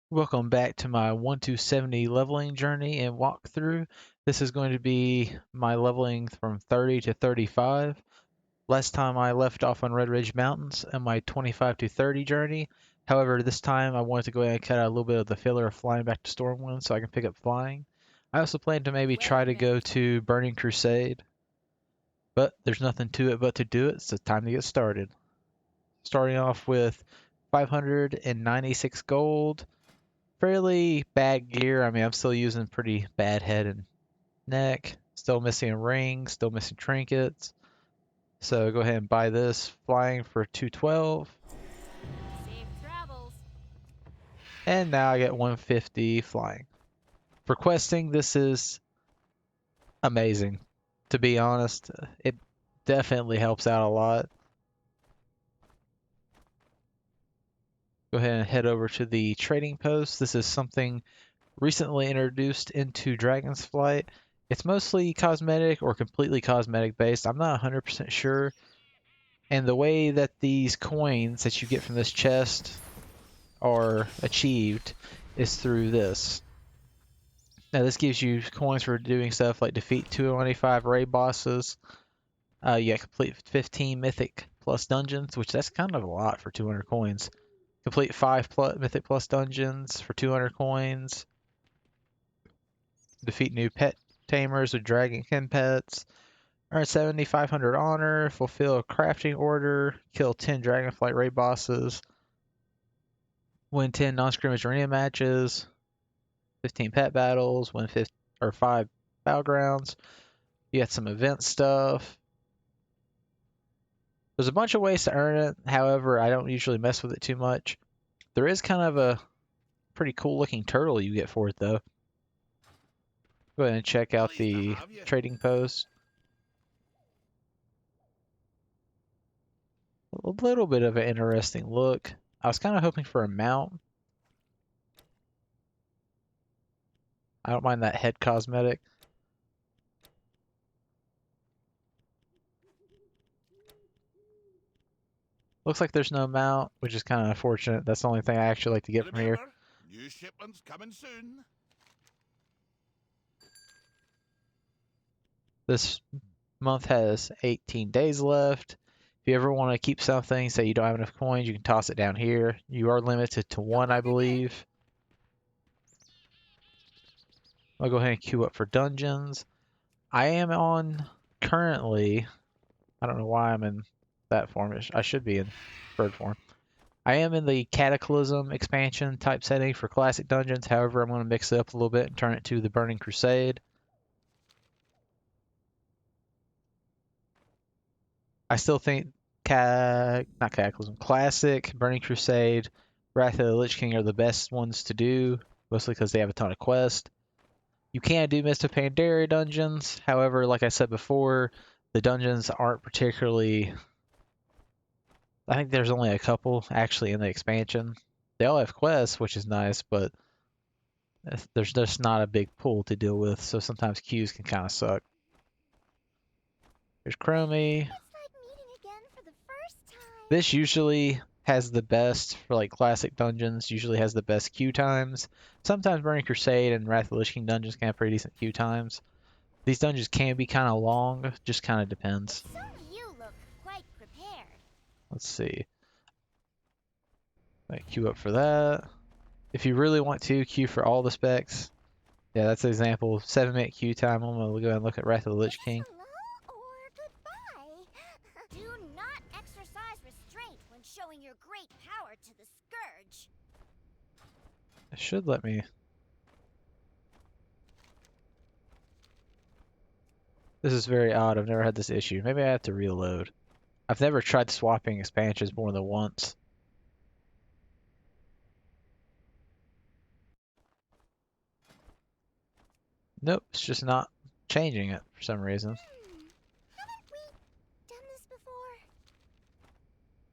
Welcome back to my 1 to 70 leveling journey and walkthrough. This is going to be my leveling from 30 to 35. Last time I left off on Red Ridge Mountains on my 25 to 30 journey. However, this time I wanted to go ahead and cut out a little bit of the filler of flying back to Stormwind so I can pick up flying. I also plan to maybe try to go to Burning Crusade, but there's nothing to it but to do it, so time to get started. Starting off with 596 gold. Fairly bad gear. I mean, I'm still using pretty bad head and neck. Still missing a ring. Still missing trinkets. So go ahead and buy this. Flying for 212. Safe travels. And now I get 150 flying. For questing, this is amazing. To be honest, it definitely helps out a lot. Go ahead and head over to the trading post. This is something recently introduced into DragonFlight. It's mostly cosmetic or completely cosmetic based. I'm not 100% sure. And the way that these coins that you get from this chest are achieved is through this. Now this gives you coins for doing stuff like defeat 225 raid bosses. You complete 15 mythic plus dungeons, which that's kind of a lot for 200 coins. Complete 5 mythic plus dungeons for 200 coins. Defeat new pet tamers with dragonkin pets. Earn 7,500 honor. Fulfill a crafting order. Kill 10 DragonFlight raid bosses. Win 10 non-scrimmage arena matches. 15 pet battles. Win 5 battlegrounds. You got some event stuff. There's a bunch of ways to earn it. However, I don't usually mess with it too much. There is kind of a pretty cool looking turtle you get for it though. Go ahead and check out the trading post. A little bit of an interesting look. I was kind of hoping for a mount. I don't mind that head cosmetic. Looks like there's no mount, which is kind of unfortunate. That's the only thing I actually like to get from here. New shipment's coming soon. This month has 18 days left. If you ever want to keep something, say you don't have enough coins, you can toss it down here. You are limited to one, I believe. I'll go ahead and queue up for dungeons. I am on currently, I don't know why I'm in that form. I should be in bird form. I am in the Cataclysm expansion type setting for classic dungeons. However, I'm going to mix it up a little bit and turn it to the Burning Crusade. I still think not Cataclysm, Classic, Burning Crusade, Wrath of the Lich King are the best ones to do, mostly because they have a ton of quests. You can do Mist of Pandaria dungeons. However, like I said before, the dungeons aren't particularly. I think there's only a couple actually in the expansion. They all have quests, which is nice, but there's just not a big pool to deal with, so sometimes queues can kind of suck. There's Chromie. It's like meeting again for the first time. This usually has the best for like classic dungeons, usually has the best queue times. Sometimes Burning Crusade and Wrath of the Lich King dungeons can have pretty decent queue times. These dungeons can be kind of long, just kind of depends. So you look quite prepared. Let's see. Queue up for that. If you really want to, queue for all the specs. Yeah, that's an example. 7-minute queue time. I'm going to go and look at Wrath of the Lich King. Hello or goodbye. Do not exercise restraint when showing your great power to the Scourge. It should let me. This is very odd. I've never had this issue. Maybe I have to reload. I've never tried swapping expansions more than once. Nope, it's just not changing it for some reason. Haven't we done this before?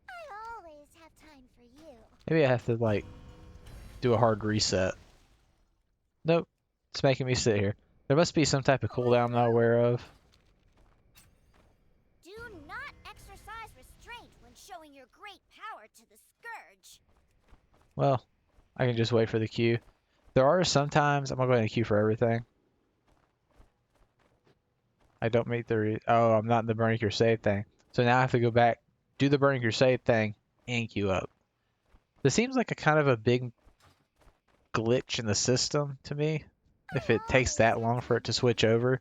I always have time for you. Maybe I have to, like, do a hard reset. Nope, it's making me sit here. There must be some type of cooldown I'm not aware of. Do not exercise restraint when showing your great power to the Scourge. Well, I can just wait for the queue. There are sometimes I'm gonna go ahead and queue for everything. I don't meet the oh, I'm not in the burning your save thing. So now I have to go back, do the burning your save thing, and queue up. This seems like a kind of a big glitch in the system to me. If it takes that long for it to switch over,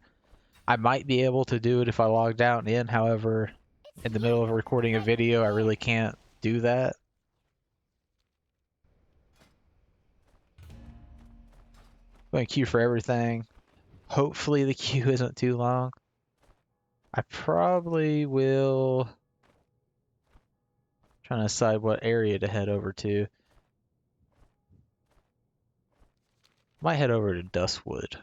I might be able to do it if I logged out and in. However, in the middle of recording a video, I really can't do that. I'm going to queue for everything. Hopefully the queue isn't too long. I probably will... Trying to decide what area to head over to. Might head over to Duskwood.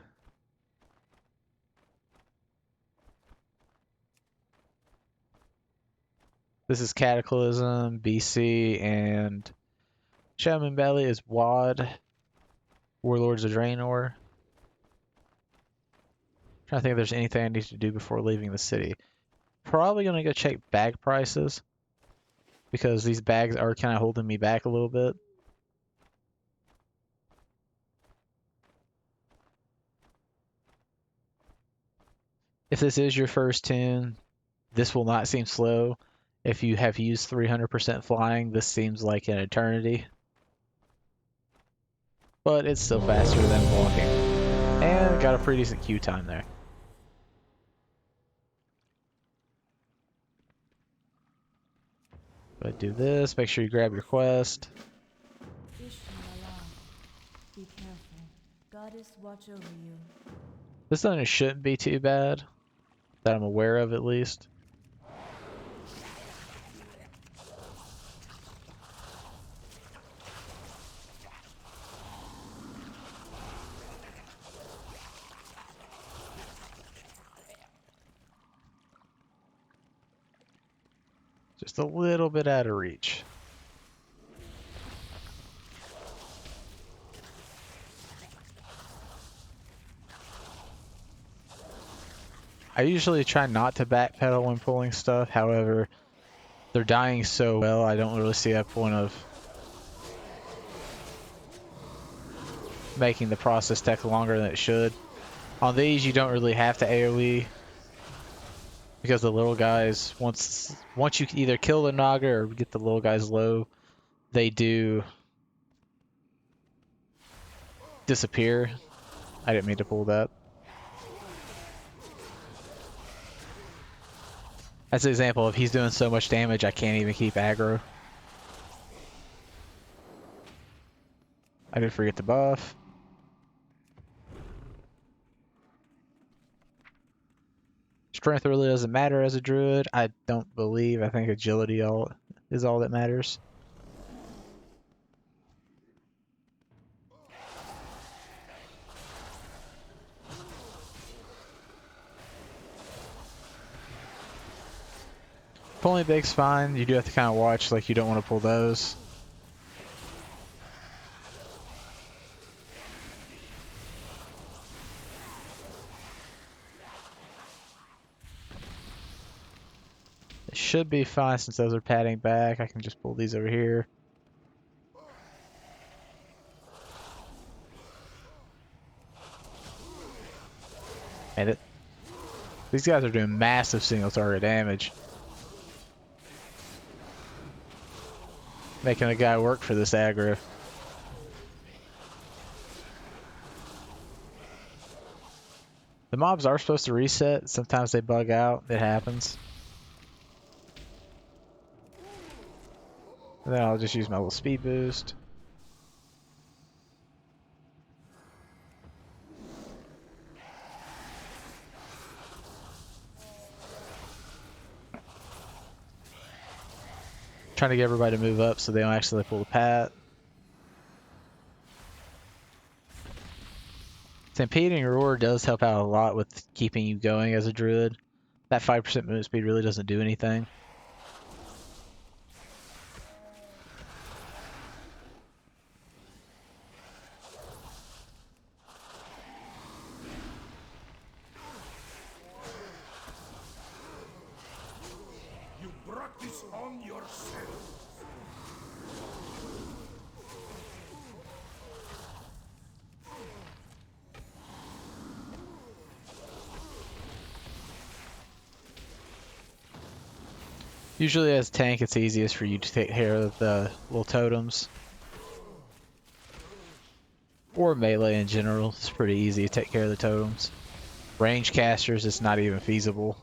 This is Cataclysm, BC, and Shaman Valley is WAD. Warlords of Draenor. Trying to think if there's anything I need to do before leaving the city. Probably gonna go check bag prices because these bags are kind of holding me back a little bit. If this is your first tune, this will not seem slow. If you have used 300% flying, this seems like an eternity. But it's still faster than walking. And got a pretty decent queue time there. But do this, make sure you grab your quest. Be careful. Goddess watch over you. This dungeon shouldn't be too bad, that I'm aware of at least. Just a little bit out of reach. I usually try not to backpedal when pulling stuff, however, they're dying so well, I don't really see a point of making the process take longer than it should. On these, you don't really have to AoE, because the little guys, once you can either kill the Naga or get the little guys low, they do disappear. I didn't mean to pull that. That's an example of he's doing so much damage I can't even keep aggro. I did forget to buff. Strength really doesn't matter as a druid. I don't believe. I think agility is all that matters. Pulling big's fine. You do have to kind of watch, like you don't want to pull those. It should be fine since those are padding back. I can just pull these over here. And these guys are doing massive single target damage. Making a guy work for this aggro. The mobs are supposed to reset. Sometimes they bug out. It happens. And then I'll just use my little speed boost. Trying to get everybody to move up so they don't actually pull the pat. Stampeding Roar does help out a lot with keeping you going as a druid. That 5% movement speed really doesn't do anything. You brought this on yourself. Usually as tank, it's easiest for you to take care of the little totems. Or melee in general, it's pretty easy to take care of the totems. Range casters, it's not even feasible.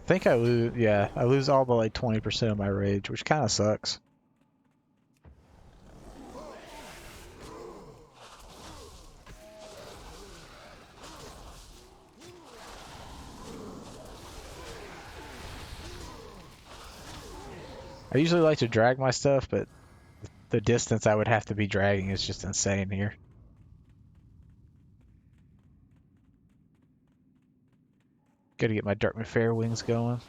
I think I lose, yeah, I lose all but like 20% of my rage, which kind of sucks. I usually like to drag my stuff, but the distance I would have to be dragging is just insane here. Gotta get my Darkman Fair wings going.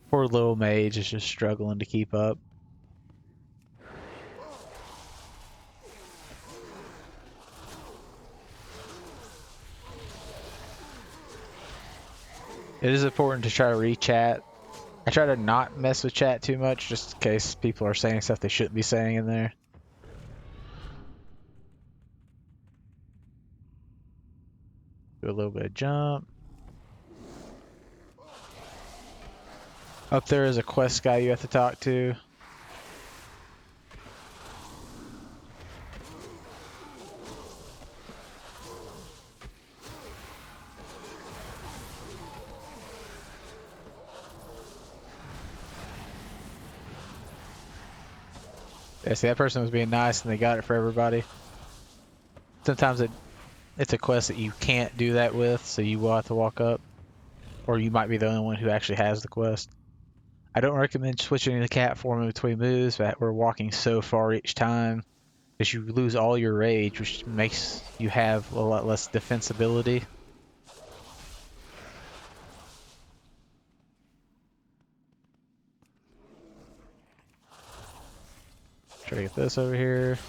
Poor little mage is just struggling to keep up. It is important to try to re-chat. I try to not mess with chat too much, just in case people are saying stuff they shouldn't be saying in there. Do a little bit of jump. Up there is a quest guy you have to talk to. Yeah, see, that person was being nice and they got it for everybody. Sometimes it's a quest that you can't do that with, so you will have to walk up. Or you might be the only one who actually has the quest. I don't recommend switching the cat form in between moves, but we're walking so far each time that you lose all your rage, which makes you have a lot less defensibility. Try to get this over here.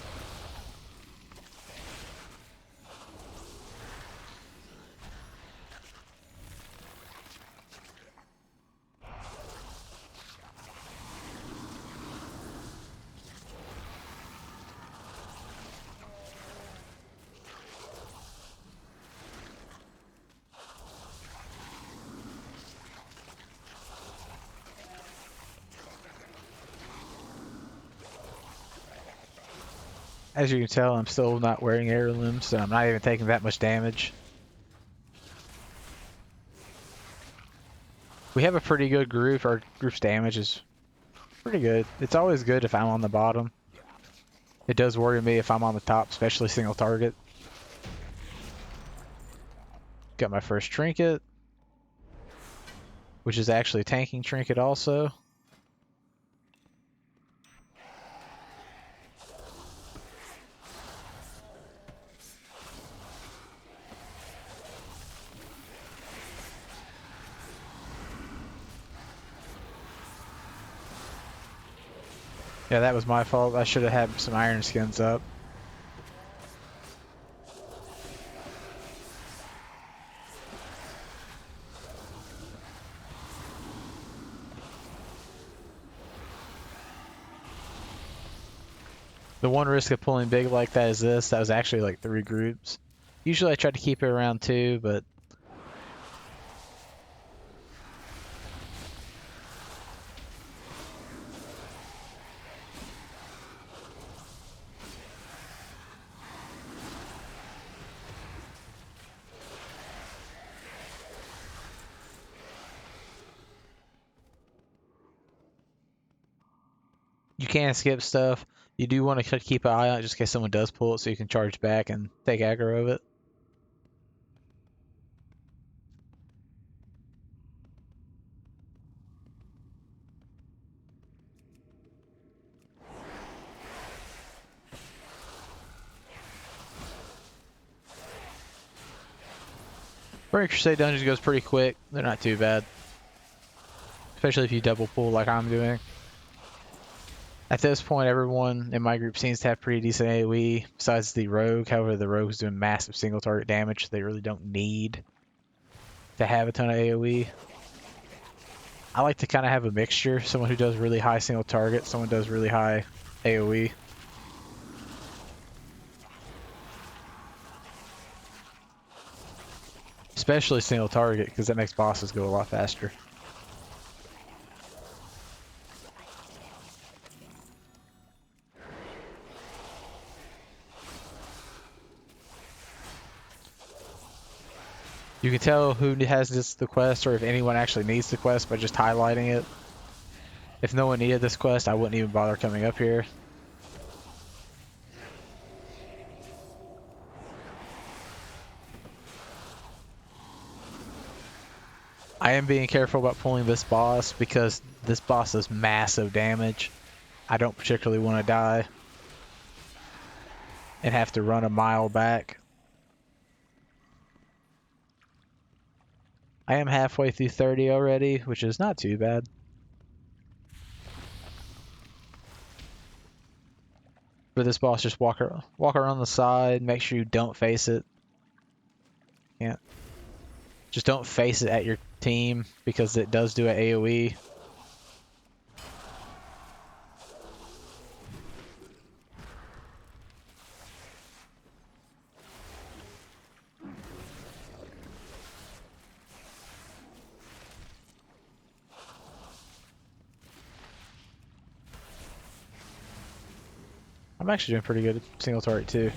As you can tell, I'm still not wearing heirlooms, so I'm not even taking that much damage. We have a pretty good group. Our group's damage is pretty good. It's always good if I'm on the bottom. It does worry me if I'm on the top, especially single target. Got my first trinket, which is actually a tanking trinket also. Yeah, that was my fault. I should have had some iron skins up. The one risk of pulling big like that is this. That was actually like 3 groups. Usually I try to keep it around 2, but you can skip stuff. You do want to keep an eye on it just in case someone does pull it so you can charge back and take aggro of it. Burning Crusade dungeons goes pretty quick. They're not too bad. Especially if you double pull like I'm doing. At this point, everyone in my group seems to have pretty decent AoE, besides the rogue. However, the rogue's doing massive single target damage, so they really don't need to have a ton of AoE. I like to kind of have a mixture. Someone who does really high single target, someone does really high AoE. Especially single target, because that makes bosses go a lot faster. You can tell who has the quest, or if anyone actually needs the quest, by just highlighting it. If no one needed this quest, I wouldn't even bother coming up here. I am being careful about pulling this boss because this boss does massive damage. I don't particularly want to die and have to run a mile back. I am halfway through 30 already, which is not too bad. For this boss, just walk around the side, make sure you don't face it. Can't. Just don't face it at your team because it does do an AoE. I'm actually doing pretty good at single target too.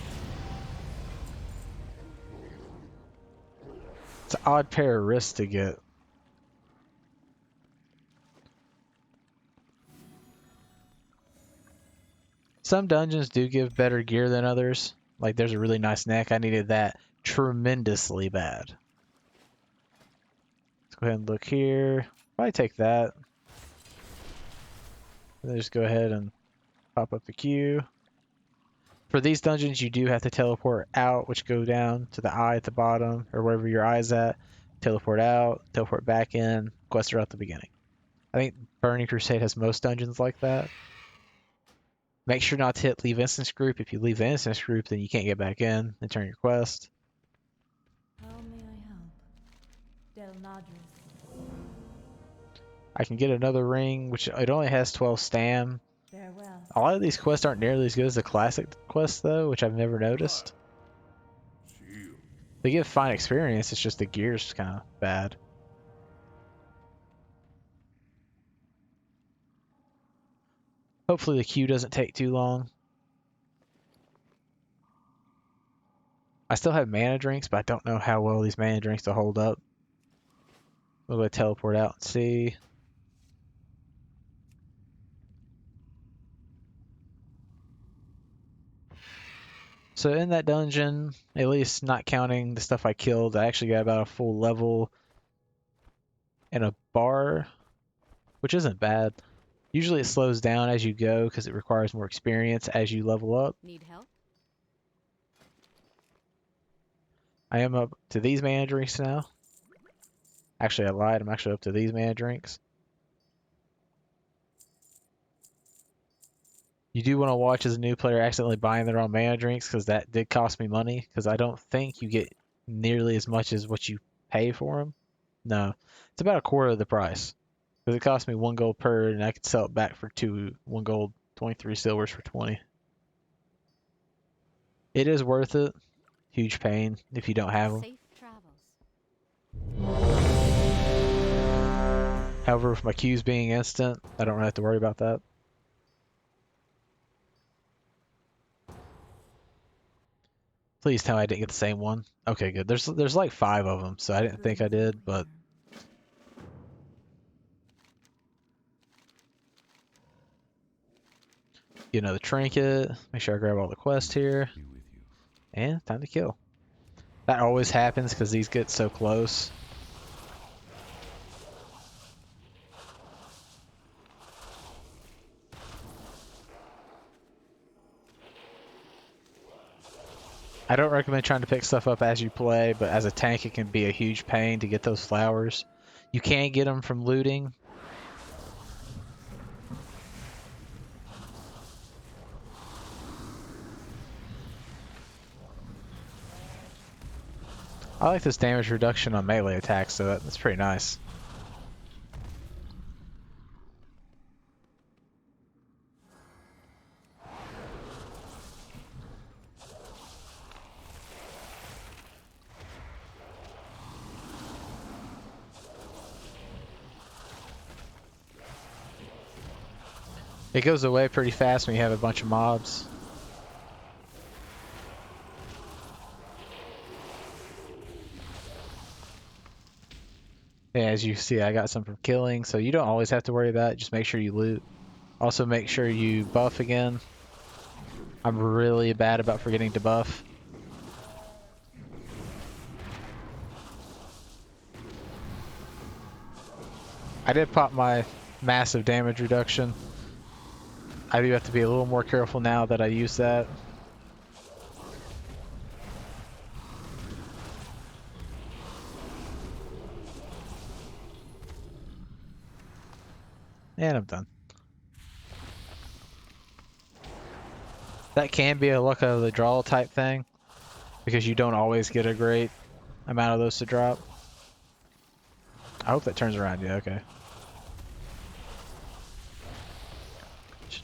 It's an odd pair of wrists to get. Some dungeons do give better gear than others. Like there's a really nice neck. I needed that tremendously bad. Let's go ahead and look here. Probably take that. And then just go ahead and pop up the queue. For these dungeons, you do have to teleport out, which go down to the eye at the bottom, or wherever your eye's at. Teleport out, teleport back in. Quests are at the beginning. I think Burning Crusade has most dungeons like that. Make sure not to hit leave instance group. If you leave the instance group, then you can't get back in and turn your quest. How may I help? Del Nadris. I can get another ring, which it only has 12 stam. Farewell. A lot of these quests aren't nearly as good as the classic quests, though, which I've never noticed. Shield. They give fine experience, it's just the gear's kind of bad. Hopefully the queue doesn't take too long. I still have mana drinks, but I don't know how well these mana drinks will hold up. We'll go teleport out and see. So in that dungeon, at least not counting the stuff I killed, I actually got about a full level and a bar, which isn't bad. Usually it slows down as you go because it requires more experience as you level up. Need help? I am up to these mana drinks now. Actually, I lied. I'm actually up to these mana drinks. You do want to watch as a new player accidentally buying their own mana drinks because that did cost me money because I don't think you get nearly as much as what you pay for them. No, it's about a quarter of the price because it cost me 1 gold per and I could sell it back for 1 gold, 23 silvers for 20. It is worth it. Huge pain if you don't have them. Safe travels. However, with my queues being instant, I don't really have to worry about that. Please tell me I didn't get the same one. Okay, good. There's like 5 of them, so I didn't think I did, but get another trinket. Make sure I grab all the quests here. And time to kill. That always happens because these get so close. I don't recommend trying to pick stuff up as you play, but as a tank it can be a huge pain to get those flowers. You can get them from looting. I like this damage reduction on melee attacks, so that's pretty nice. It goes away pretty fast when you have a bunch of mobs. Yeah, as you see, I got some from killing, so you don't always have to worry about it. Just make sure you loot. Also, make sure you buff again. I'm really bad about forgetting to buff. I did pop my massive damage reduction. I do have to be a little more careful now that I use that. And I'm done. That can be a luck of the draw type thing, because you don't always get a great amount of those to drop. I hope that turns around. Yeah, okay.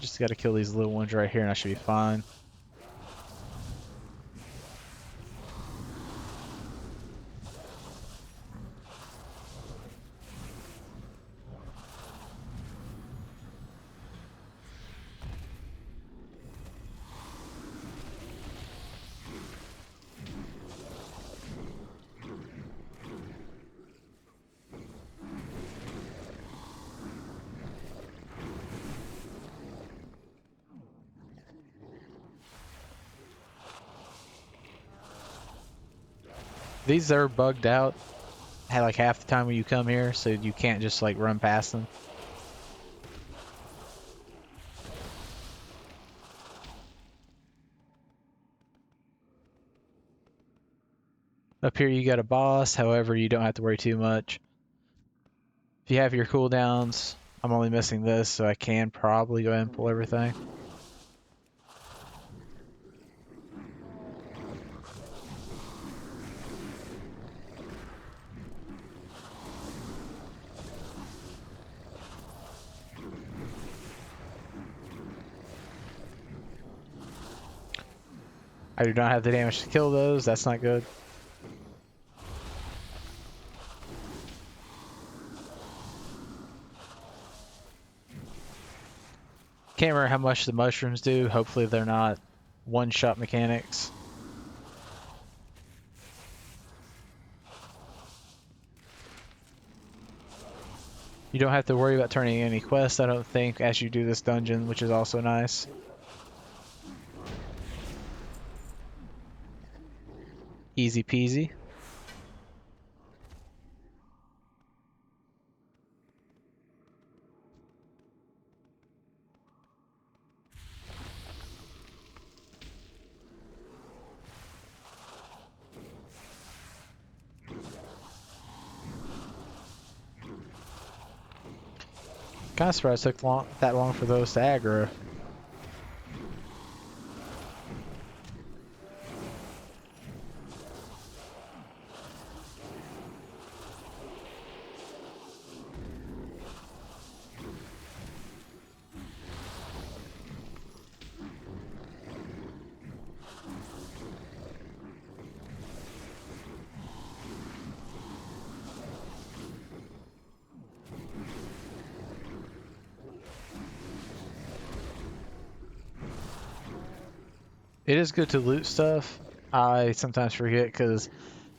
Just gotta kill these little ones right here and I should be fine. These are bugged out like half the time when you come here, so you can't just like run past them. Up here you got a boss, however you don't have to worry too much. If you have your cooldowns, I'm only missing this, so I can probably go ahead and pull everything. I do not have the damage to kill those, that's not good. Can't remember how much the mushrooms do, hopefully they're not one-shot mechanics. You don't have to worry about turning in any quests, I don't think, as you do this dungeon, which is also nice. Easy peasy. Kinda surprised it took that long for those to aggro. It is good to loot stuff. I sometimes forget because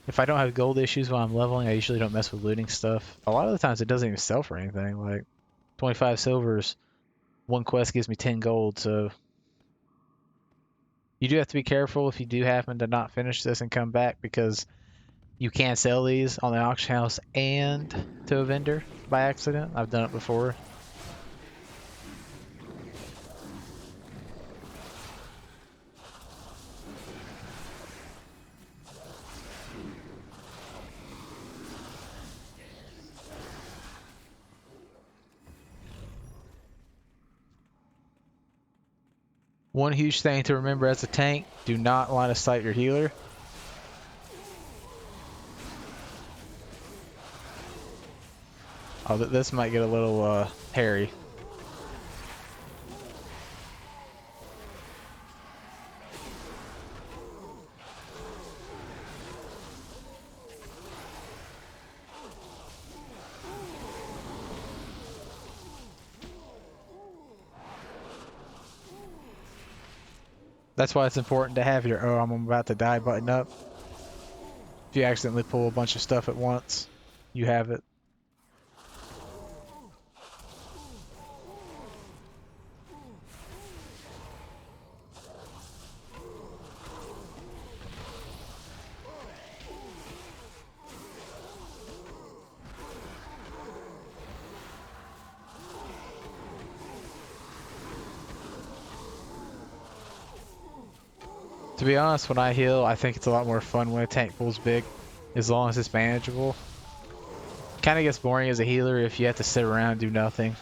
if I don't have gold issues while I'm leveling, I usually don't mess with looting stuff. A lot of the times it doesn't even sell for anything. Like 25 silvers, one quest gives me 10 gold, so you do have to be careful if you do happen to not finish this and come back, because you can sell these on the auction house and to a vendor by accident. I've done it before. One huge thing to remember as a tank, do not line of sight your healer. Oh, this might get a little hairy. That's why it's important to have your "oh, I'm about to die" button up. If you accidentally pull a bunch of stuff at once, you have it. To be honest, when I heal, I think it's a lot more fun when a tank pulls big, as long as it's manageable. Kind of gets boring as a healer if you have to sit around and do nothing.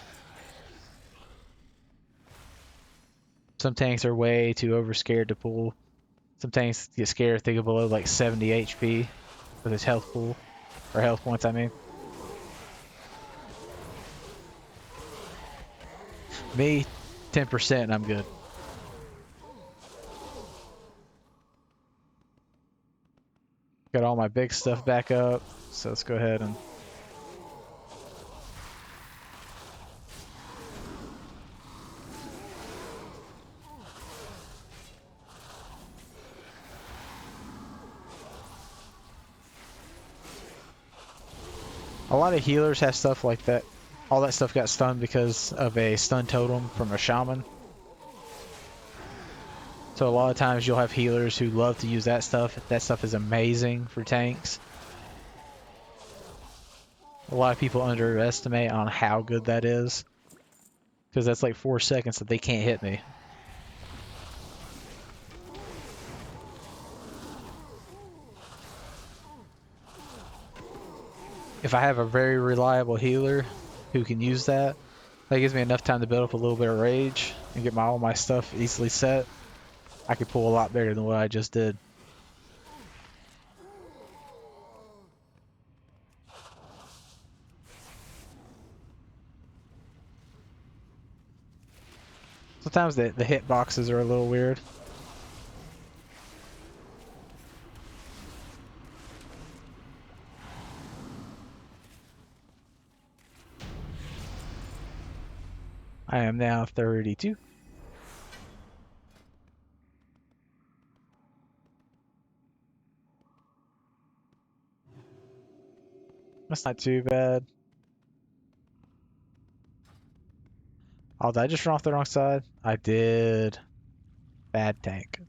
Some tanks are way too overscared to pull. Some tanks get scared if they go below like 70 HP with his health pool, or health points, I mean. Me, 10% and I'm good. Got all my big stuff back up, so let's go ahead and... A lot of healers have stuff like that. All that stuff got stunned because of a stun totem from a shaman. So a lot of times you'll have healers who love to use that stuff. That stuff is amazing for tanks. A lot of people underestimate on how good that is, because that's like 4 seconds that they can't hit me. If I have a very reliable healer who can use that, that gives me enough time to build up a little bit of rage and get all my stuff easily set. I could pull a lot better than what I just did. Sometimes the hit boxes are a little weird. I am now 32. That's not too bad. Oh, did I just run off the wrong side? I did. Bad tank.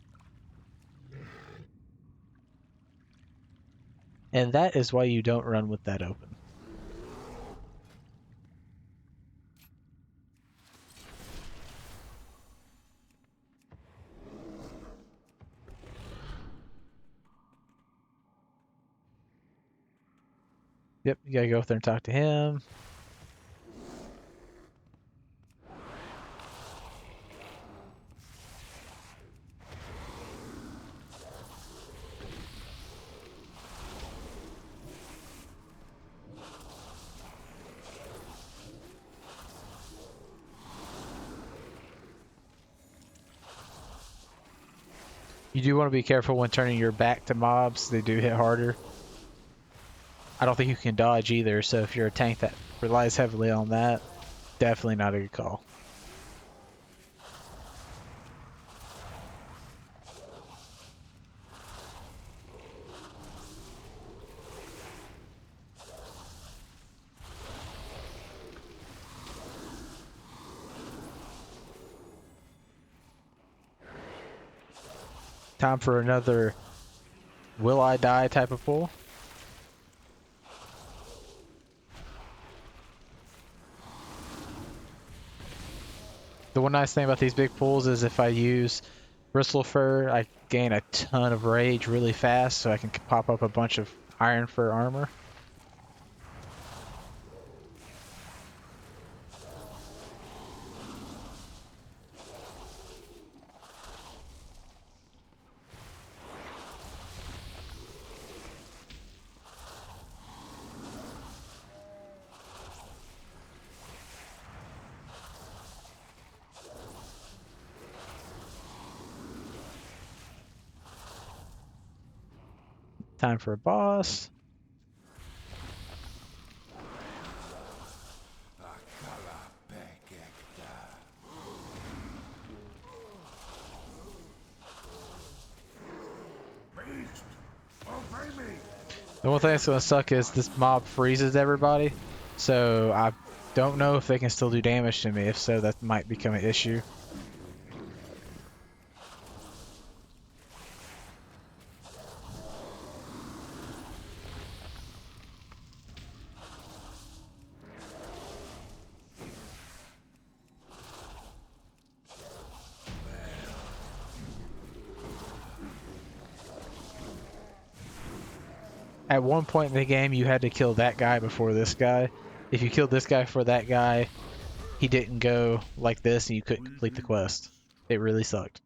And that is why you don't run with that open. Yep, you gotta go up there and talk to him. You do want to be careful when turning your back to mobs. They do hit harder. I don't think you can dodge either, so if you're a tank that relies heavily on that, definitely not a good call. Time for another will I die type of pull. The one nice thing about these big pulls is if I use Bristle Fur, I gain a ton of rage really fast, so I can pop up a bunch of Iron Fur armor. Time for a boss. Beast, obey me. The one thing that's gonna suck is this mob freezes everybody, so I don't know if they can still do damage to me. If so, that might become an issue. At one point in the game, you had to kill that guy before this guy. If you killed this guy for that guy, he didn't go like this and you couldn't complete the quest. It really sucked.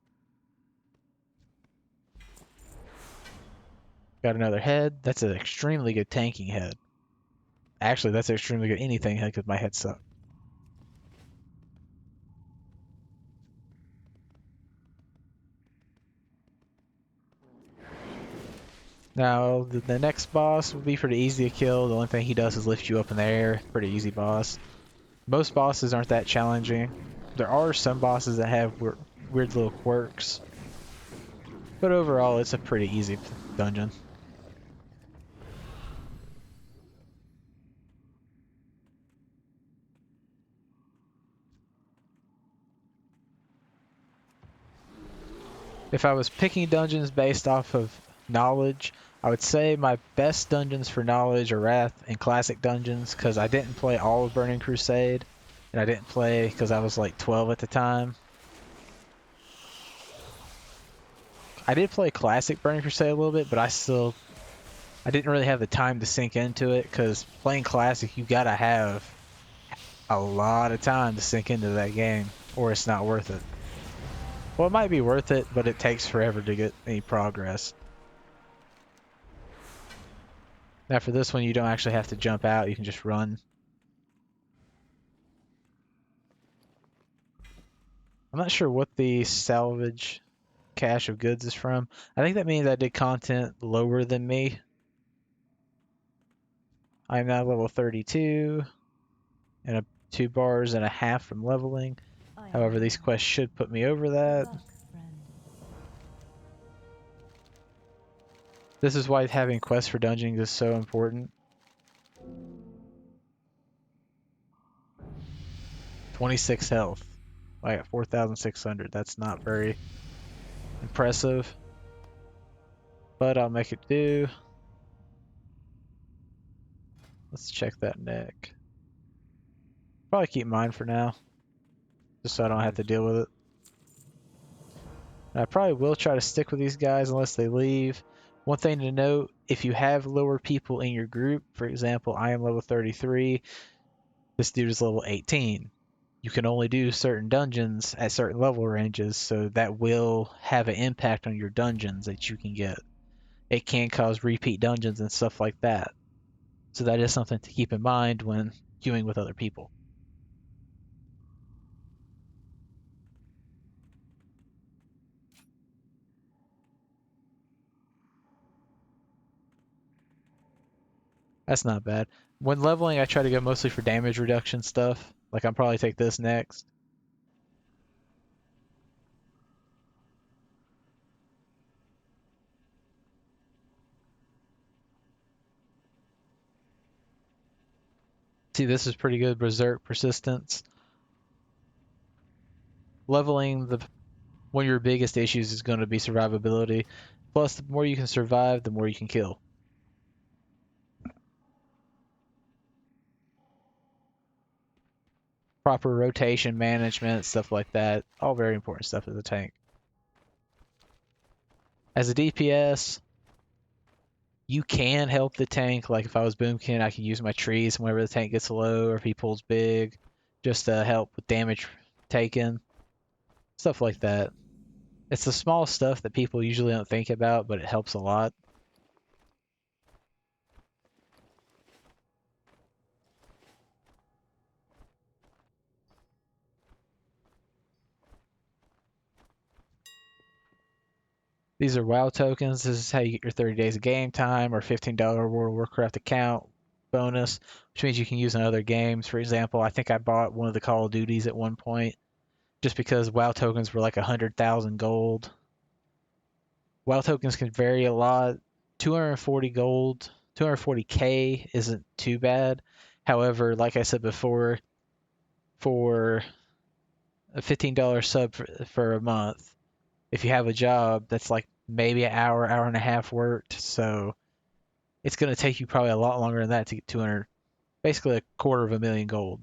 Got another head. That's an extremely good tanking head. Actually, that's extremely good anything head because my head sucked. Now, the next boss will be pretty easy to kill. The only thing he does is lift you up in the air. Pretty easy boss. Most bosses aren't that challenging. There are some bosses that have weird little quirks. But overall, it's a pretty easy dungeon. If I was picking dungeons based off of knowledge, I would say my best dungeons for knowledge are Wrath and Classic dungeons because I didn't play all of Burning Crusade, and I didn't play because I was like 12 at the time. I did play Classic Burning Crusade a little bit, but I didn't really have the time to sink into it because playing Classic, you gotta have a lot of time to sink into that game, or it's not worth it. Well, it might be worth it, but it takes forever to get any progress. Now for this one, you don't actually have to jump out, you can just run. I'm not sure what the salvage cache of goods is from. I think that means I did content lower than me. I'm now level 32, and 2 bars and a half from leveling. I am However, these here. quests should put me over Good that. luck, friend. This is why having quests for dungeons is so important. 26 health. I got 4,600. That's not very impressive, but I'll make it do. Let's check that neck. Probably keep mine for now, just so I don't have to deal with it. I probably will try to stick with these guys unless they leave. One thing to note, if you have lower people in your group, for example, I am level 33, this dude is level 18. You can only do certain dungeons at certain level ranges, so that will have an impact on your dungeons that you can get. It can cause repeat dungeons and stuff like that. So that is something to keep in mind when queuing with other people. That's not bad. When leveling, I try to go mostly for damage reduction stuff. Like I'll probably take this next. See, this is pretty good. Berserk persistence. Leveling, one of your biggest issues is going to be survivability. Plus, the more you can survive, the more you can kill. Proper rotation management, stuff like that. All very important stuff as a tank. As a DPS, you can help the tank. Like if I was Boomkin, I can use my trees whenever the tank gets low or if he pulls big, just to help with damage taken. Stuff like that. It's the small stuff that people usually don't think about, but it helps a lot. These are WoW tokens. This is how you get your 30 days of game time or $15 World of Warcraft account bonus, which means you can use in other games. For example, I think I bought one of the Call of Duties at one point just because WoW tokens were like 100,000 gold. WoW tokens can vary a lot. 240 gold, 240k isn't too bad. However, like I said before, for a $15 sub for a month, if you have a job, that's like maybe an hour, hour and a half worked. So it's going to take you probably a lot longer than that to get 200, basically a quarter of a million gold.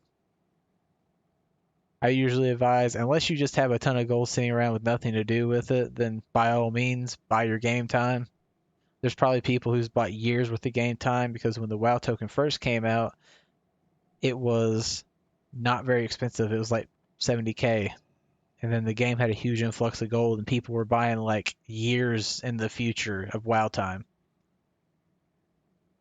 I usually advise, unless you just have a ton of gold sitting around with nothing to do with it, then by all means, buy your game time. There's probably people who's bought years worth of game time because when the WoW token first came out, it was not very expensive. It was like 70k. And then the game had a huge influx of gold, and people were buying like years in the future of WoW time.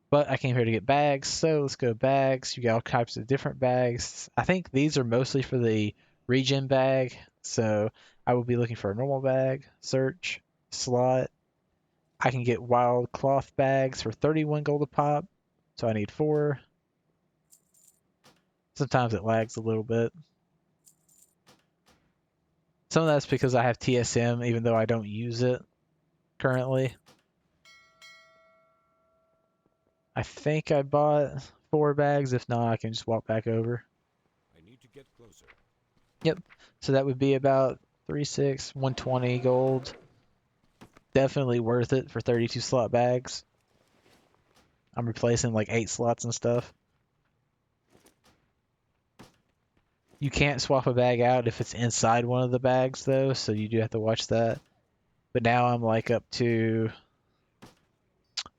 But I came here to get bags, so let's go bags. You got all types of different bags. I think these are mostly for the regen bag, so I will be looking for a normal bag, search, slot. I can get wild cloth bags for 31 gold a pop, so I need 4. Sometimes it lags a little bit. Some of that's because I have TSM, even though I don't use it currently. I think I bought 4 bags. If not, I can just walk back over. I need to get closer. Yep. So that would be about 36, 120 gold. Definitely worth it for 32 slot bags. I'm replacing like 8 slots and stuff. You can't swap a bag out if it's inside one of the bags though, so you do have to watch that. But now I'm like up to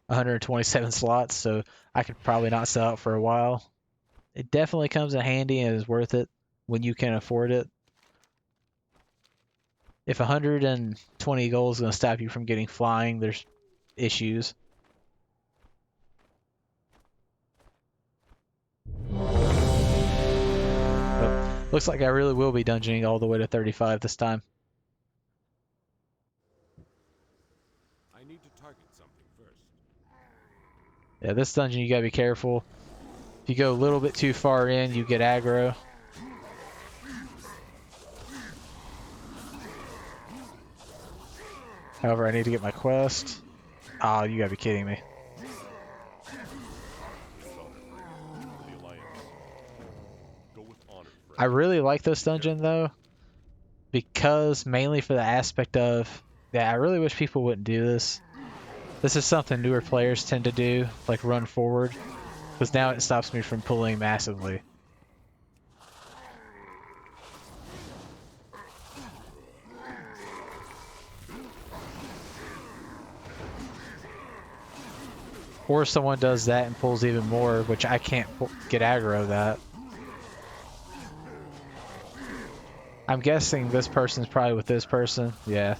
127 slots, so I could probably not sell out for a while. It definitely comes in handy and is worth it when you can afford it. If 120 gold is going to stop you from getting flying, there's issues. But looks like I really will be dungeoning all the way to 35 this time. I need to target something first. Yeah, this dungeon you gotta be careful. If you go a little bit too far in, you get aggro. However, I need to get my quest. Oh, you gotta be kidding me. The Alliance. Go with honor, friend. I really like this dungeon though, because mainly for the aspect of that I really wish people wouldn't do this. This is something newer players tend to do, like run forward, because now it stops me from pulling massively. Or someone does that and pulls even more, which I can't get aggro of that. I'm guessing this person's probably with this person. Yeah.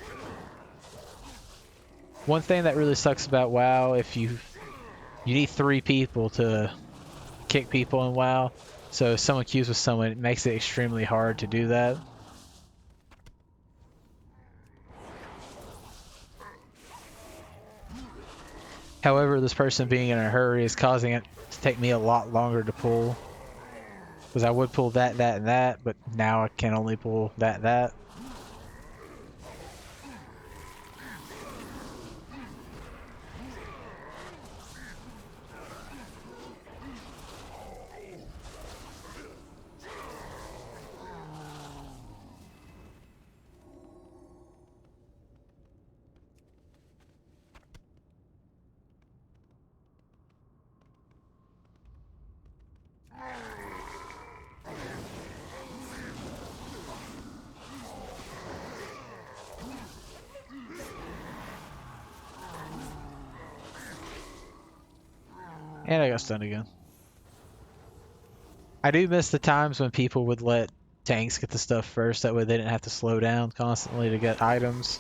One thing that really sucks about WoW, if you need 3 people to kick people in WoW. So if someone queues with someone, it makes it extremely hard to do that. However, this person being in a hurry is causing it to take me a lot longer to pull. Because I would pull that, that, and that, but now I can only pull that, that. And I got stunned again. I do miss the times when people would let tanks get the stuff first, that way they didn't have to slow down constantly to get items.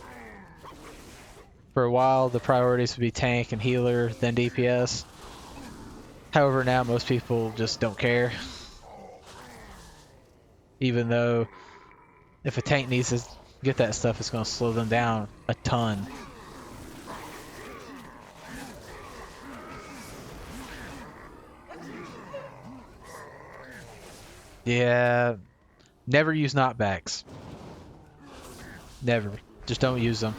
For a while, the priorities would be tank and healer, then DPS. However, now most people just don't care. Even though if a tank needs to get that stuff, it's going to slow them down a ton. Yeah, never use knockbacks. Never. Just don't use them.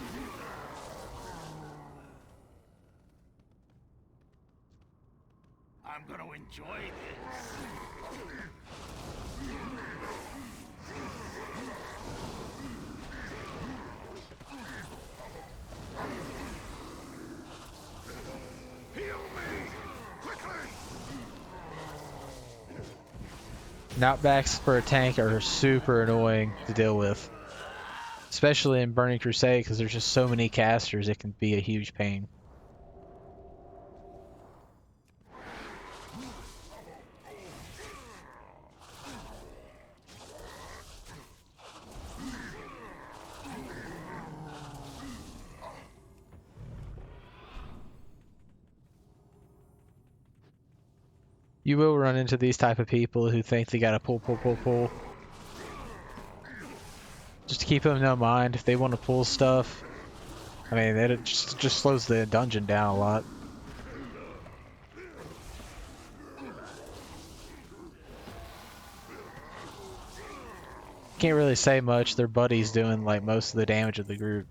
I'm gonna enjoy this. Heal me! Quickly! Knockbacks for a tank are super annoying to deal with. Especially in Burning Crusade, because there's just so many casters, it can be a huge pain. You will run into these type of people who think they gotta pull. Just to keep them in mind, if they want to pull stuff, I mean, it just slows the dungeon down a lot. Can't really say much. Their buddy's doing like most of the damage of the group.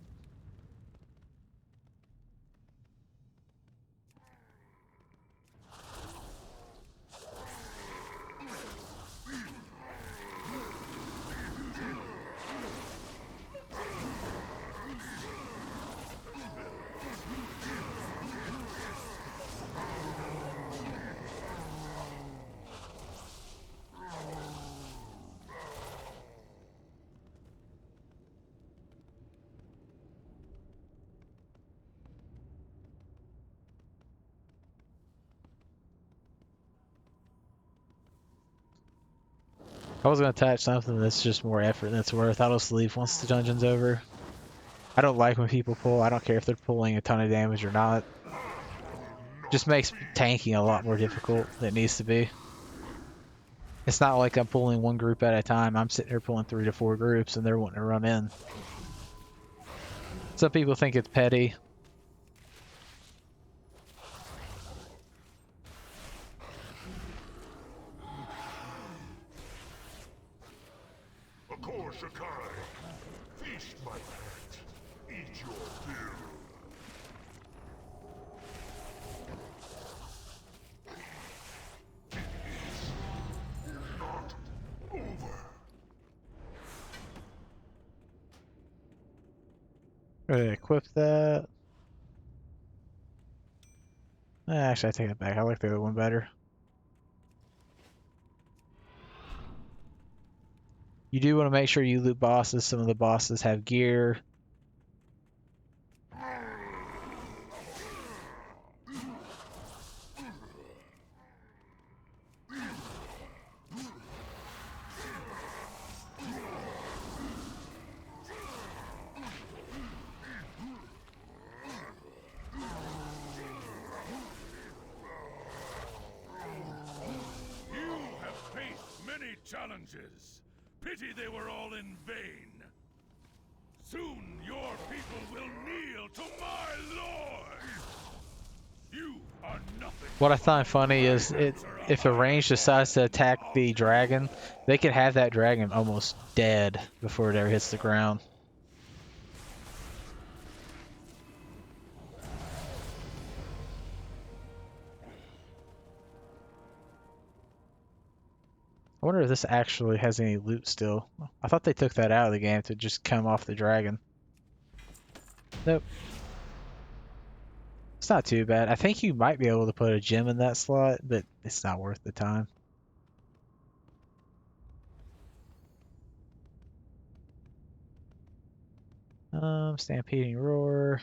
I was gonna attach something that's just more effort than it's worth. I'll just leave once the dungeon's over. I don't like when people pull. I don't care if they're pulling a ton of damage or not. Just makes tanking a lot more difficult than it needs to be. It's not like I'm pulling one group at a time. I'm sitting here pulling 3 to 4 groups and they're wanting to run in. Some people think it's petty. Shakai, feast my pet. Eat your fill. It is not over. Ready to equip that. Actually, I take it back. I like the other one better. You do want to make sure you loot bosses. Some of the bosses have gear. You have faced many challenges. Pity they were all in vain. Soon your people will kneel to my lord. You are nothing. What I find funny is if the range decides to attack the dragon, they could have that dragon almost dead before it ever hits the ground. I wonder if this actually has any loot still. I thought they took that out of the game to just come off the dragon. Nope. It's not too bad. I think you might be able to put a gem in that slot, but it's not worth the time. Stampeding Roar.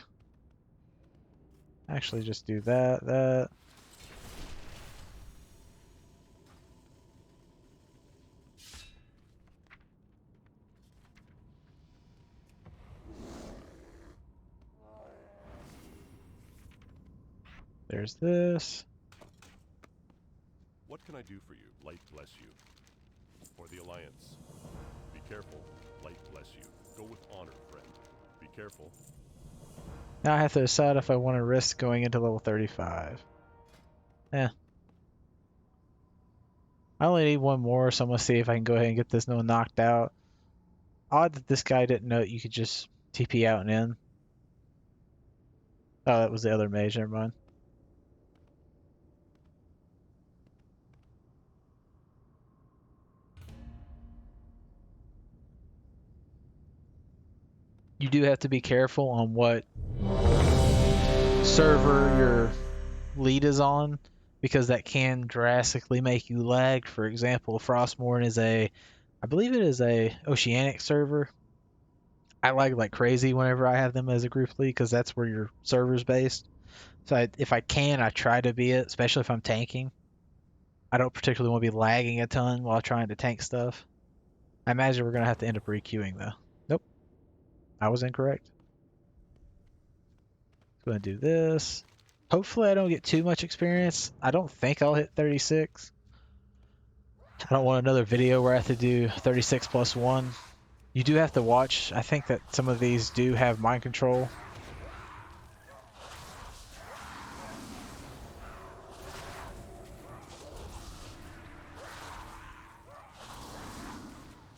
Actually, just do that. There's this. What can I do for you? Light bless you. For the Alliance. Be careful. Light bless you. Go with honor, friend. Be careful. Now I have to decide if I want to risk going into level 35. I I only need one more, so I'm gonna see if I can go ahead and get this one knocked out. Odd that this guy didn't know you could just TP out and in. Oh, that was the other mage, never mind. You do have to be careful on what server your lead is on, because that can drastically make you lag. For example, Frostmourne is I believe it is a Oceanic server. I lag like crazy whenever I have them as a group lead because that's where your server's based. So if I can, I try to be it, especially if I'm tanking. I don't particularly want to be lagging a ton while trying to tank stuff. I imagine we're going to have to end up requeuing though. Nope, I was incorrect. Going to do this. Hopefully I don't get too much experience. I don't think I'll hit 36. I don't want another video where I have to do 36 plus 1. You do have to watch. I think that some of these do have mind control.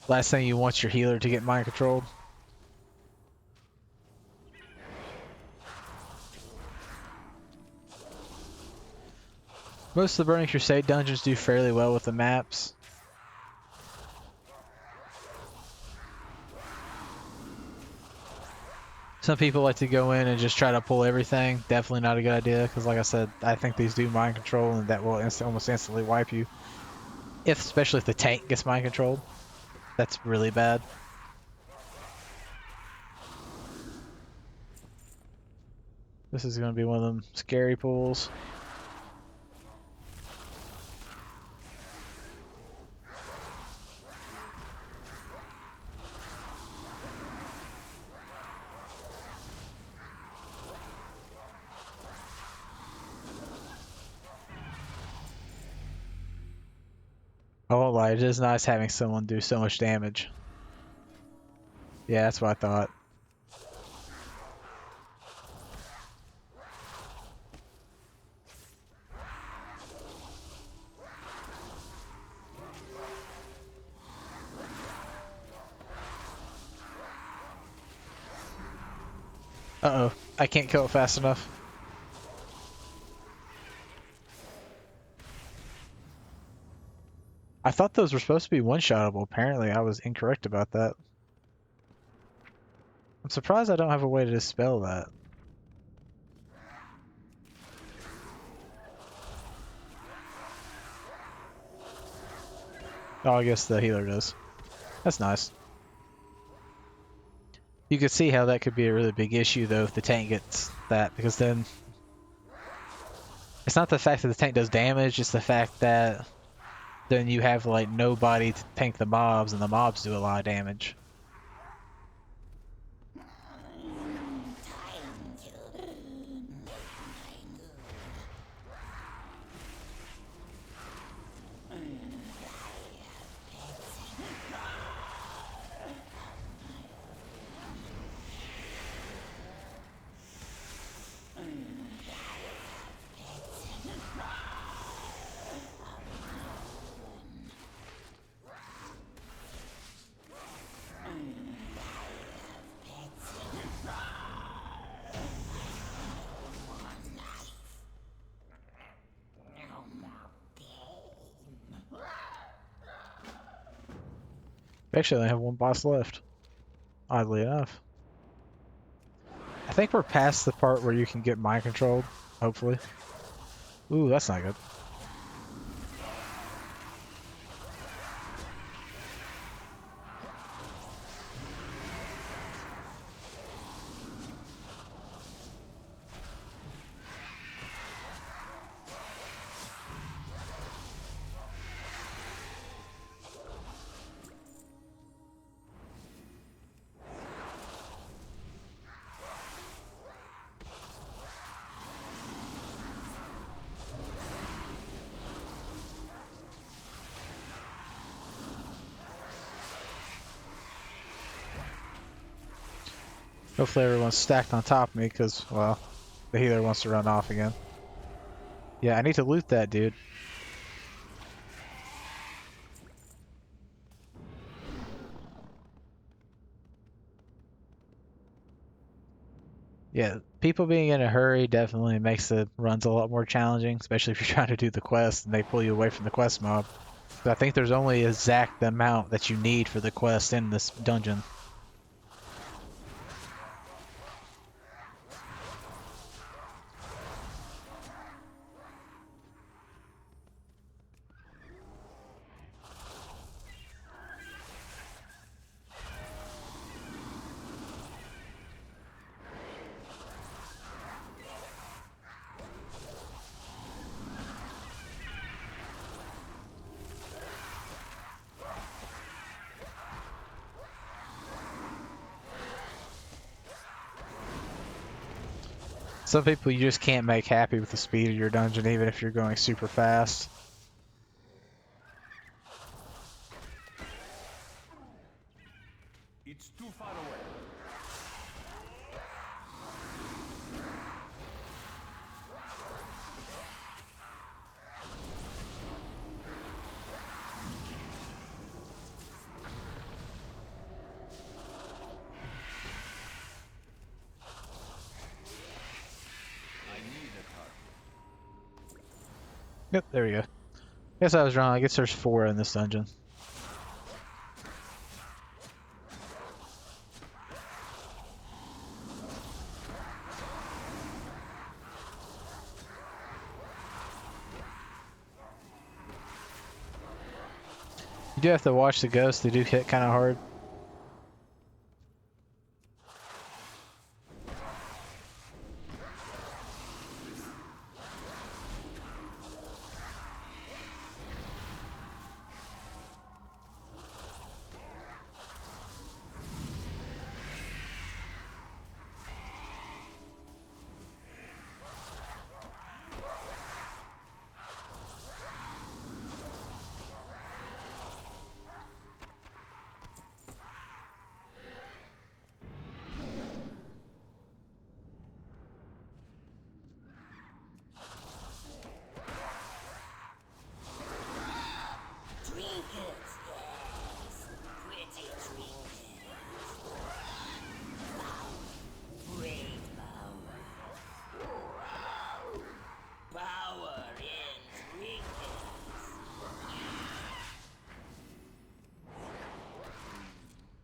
Last thing you want your healer to get mind controlled. Most of the Burning Crusade dungeons do fairly well with the maps. Some people like to go in and just try to pull everything. Definitely not a good idea, because like I said, I think these do mind control, and that will almost instantly wipe you. Especially if the tank gets mind controlled. That's really bad. This is going to be one of them scary pulls. I won't lie, it is nice having someone do so much damage. Yeah, that's what I thought. Uh-oh, I can't kill it fast enough. I thought those were supposed to be one-shottable. Apparently, I was incorrect about that. I'm surprised I don't have a way to dispel that. Oh, I guess the healer does. That's nice. You could see how that could be a really big issue, though, if the tank gets that, because then... It's not the fact that the tank does damage, it's the fact that then you have, like, nobody to tank the mobs, and the mobs do a lot of damage. We actually only have one boss left, oddly enough. I think we're past the part where you can get mind controlled, hopefully. Ooh, that's not good. Hopefully everyone's stacked on top of me, because, well, the healer wants to run off again. Yeah, I need to loot that dude. Yeah, people being in a hurry definitely makes the runs a lot more challenging, especially if you're trying to do the quest and they pull you away from the quest mob. But I think there's only exact the amount that you need for the quest in this dungeon. Some people you just can't make happy with the speed of your dungeon, even if you're going super fast. It's too far away. I need a target. Yep, there we go. Guess I was wrong. I guess there's 4 in this dungeon. You do have to watch the ghosts. They do hit kind of hard. Trinkets, yes. Pretty trinkets. Great power. Power in trinkets.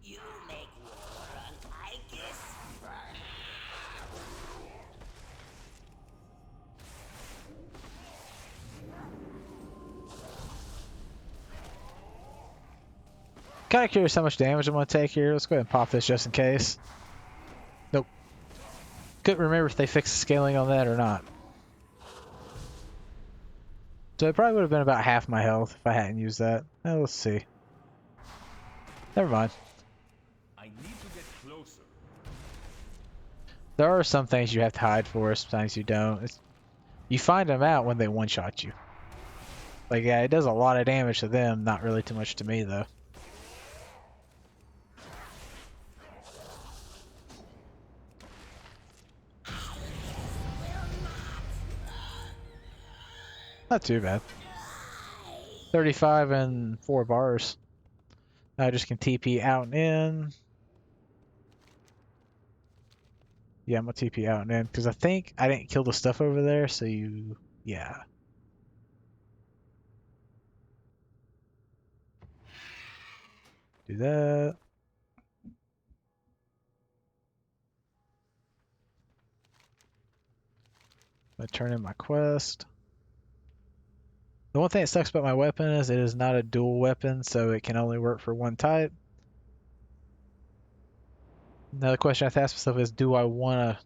You make war on Icus. Kind of curious how much damage I'm going to take here. Let's go ahead and pop this just in case. Nope. Couldn't remember if they fixed the scaling on that or not. So it probably would have been about half my health if I hadn't used that. Let's see. Never mind. I need to get closer. There are some things you have to hide for, sometimes you don't. You find them out when they one-shot you. Like, yeah, it does a lot of damage to them, not really too much to me, though. Not too bad. 35 and 4 bars. Now I just can TP out and in. Yeah, I'm gonna TP out and in because I think I didn't kill the stuff over there, so yeah. Do that. I turn in my quest. The one thing that sucks about my weapon is it is not a dual weapon, so it can only work for one type. Now the question I have to ask myself is, do I want to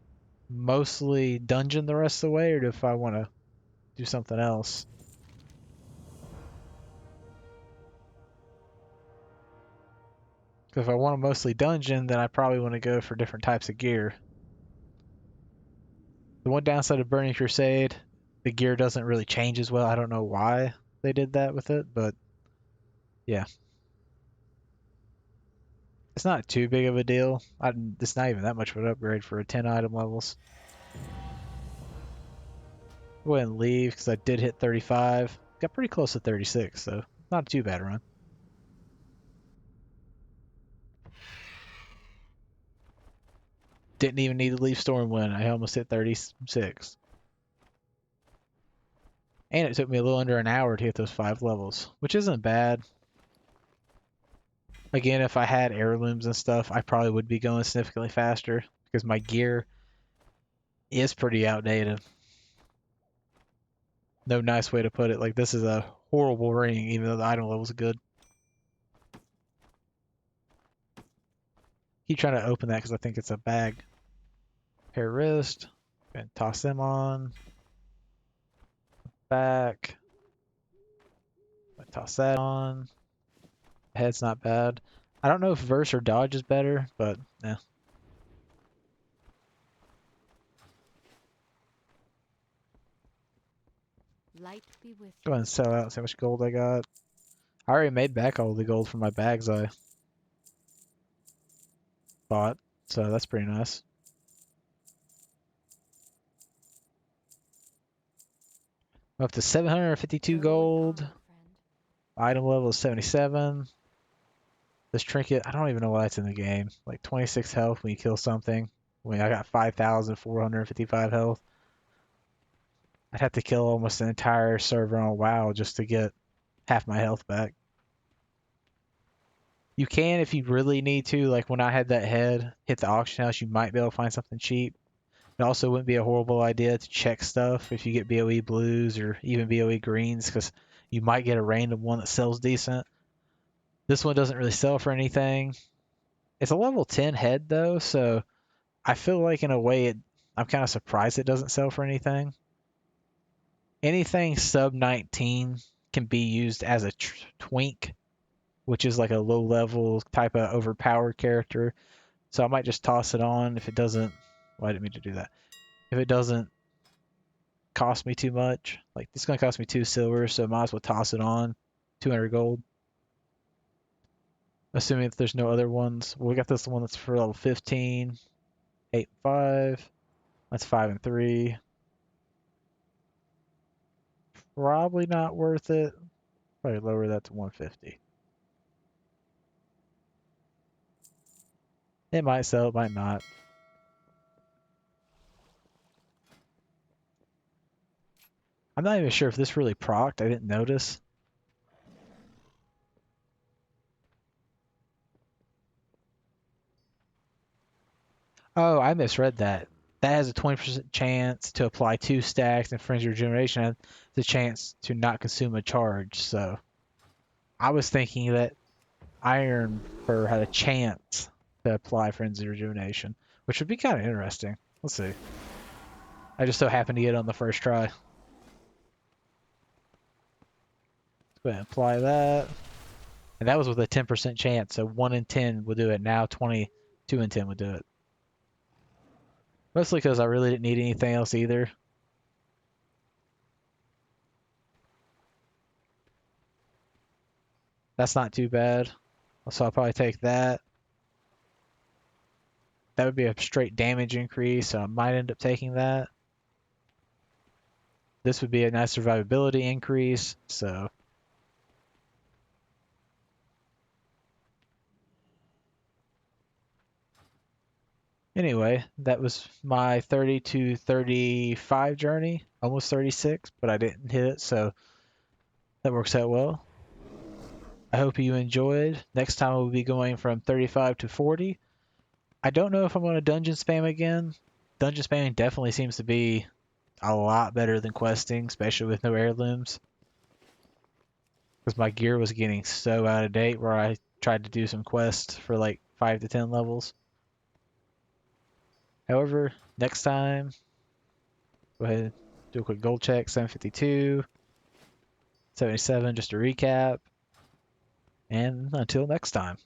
mostly dungeon the rest of the way, or if I want to do something else? Because if I want to mostly dungeon, then I probably want to go for different types of gear. The one downside of Burning Crusade, the gear doesn't really change as well. I don't know why they did that with it, but yeah. It's not too big of a deal. It's not even that much of an upgrade for 10 item levels. Go ahead and leave because I did hit 35. Got pretty close to 36, so not too bad a run. Didn't even need to leave Stormwind. I almost hit 36. And it took me a little under an hour to hit those 5 levels, which isn't bad. Again, if I had heirlooms and stuff, I probably would be going significantly faster because my gear is pretty outdated. No nice way to put it. Like, this is a horrible ring, even though the item level's good. Keep trying to open that because I think it's a bag. Pair wrist. And toss them on. Back. Toss that on. Head's not bad. I don't know if verse or dodge is better, but yeah. Light be with Go ahead and sell out and see how much gold I got. I already made back all the gold from my bags I bought, so that's pretty nice. I'm up to 752 gold. Item level is 77. This trinket, I don't even know why it's in the game. Like 26 health when you kill something. When I got 5,455 health. I'd have to kill almost an entire server on WoW just to get half my health back. You can if you really need to. Like when I had that head hit the auction house, you might be able to find something cheap. It also wouldn't be a horrible idea to check stuff if you get BOE blues or even BOE greens, because you might get a random one that sells decent. This one doesn't really sell for anything. It's a level 10 head though, so I feel like in a way I'm kind of surprised it doesn't sell for anything. Anything sub 19 can be used as a twink, which is like a low level type of overpowered character. So I might just toss it on if it doesn't. Well, I didn't mean to do that. If it doesn't cost me too much, like it's gonna cost me 2 silver, so I might as well toss it on. 200 gold. Assuming if there's no other ones. Well, we got this one that's for level 15. 8 and 5. That's 5 and 3. Probably not worth it. Probably lower that to 150. It might sell, it might not. I'm not even sure if this really procced. I didn't notice. Oh, I misread that. That has a 20% chance to apply 2 stacks, and Frenzy Regeneration has the chance to not consume a charge. So I was thinking that Iron Fur had a chance to apply Frenzy Rejuvenation, which would be kind of interesting. Let's see. I just so happened to get it on the first try. Let's go ahead and apply that. And that was with a 10% chance, so 1 in 10 would do it. Now 22 in 10 would do it. Mostly because I really didn't need anything else either. That's not too bad. So I'll probably take that. That would be a straight damage increase, so I might end up taking that. This would be a nice survivability increase, so... Anyway, that was my 30 to 35 journey, almost 36, but I didn't hit it, so that works out well. I hope you enjoyed. Next time we'll be going from 35 to 40. I don't know if I'm going to dungeon spam again. Dungeon spamming definitely seems to be a lot better than questing, especially with no heirlooms. Because my gear was getting so out of date where I tried to do some quests for like 5 to 10 levels. However, next time, go ahead and do a quick gold check. 752, 77, just to recap. And until next time.